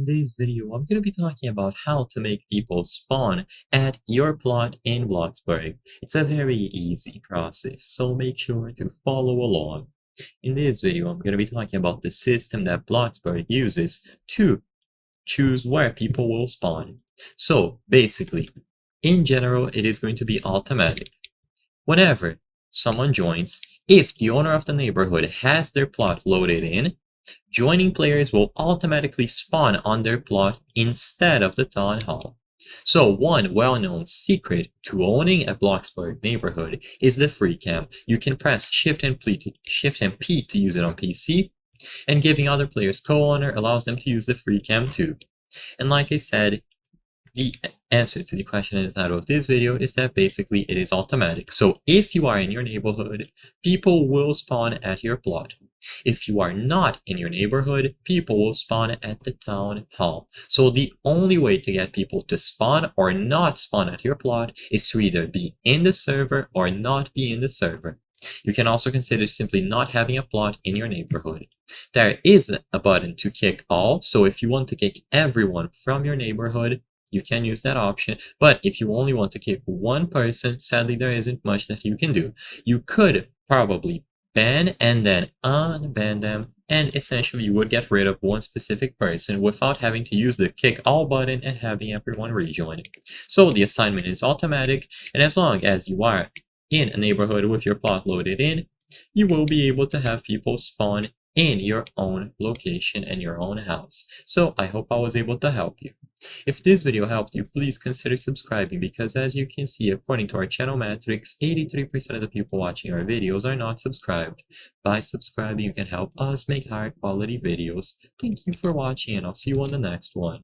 In this video, I'm going to be talking about how to make people spawn at your plot in Bloxburg. It's a very easy process, so make sure to follow along. In this video, I'm going to be talking about the system that Bloxburg uses to choose where people will spawn. So basically, in general, it is going to be automatic. Whenever someone joins, if the owner of the neighborhood has their plot loaded in, joining players will automatically spawn on their plot instead of the town hall. So one well-known secret to owning a Bloxburg neighborhood is the free cam. You can press Shift and P to use it on PC, and giving other players co-owner allows them to use the free cam too. And like I said, the answer to the question in the title of this video is that basically it is automatic. So if you are in your neighborhood, people will spawn at your plot. If you are not in your neighborhood, people will spawn at the town hall. So the only way to get people to spawn or not spawn at your plot is to either be in the server or not be in the server. You can also consider simply not having a plot in your neighborhood. There is a button to kick all, so if you want to kick everyone from your neighborhood, you can use that option. But if you only want to kick one person, sadly there isn't much that you can do. You could probably ban and then unban them, and essentially you would get rid of one specific person without having to use the kick all button and having everyone rejoin. So the assignment is automatic, and as long as you are in a neighborhood with your plot loaded in, you will be able to have people spawn in your own location and your own house. So I hope I was able to help you. If this video helped you, please consider subscribing, because as you can see, according to our channel metrics, 83% of the people watching our videos are not subscribed. By subscribing, you can help us make higher quality videos. Thank you for watching, and I'll see you on the next one.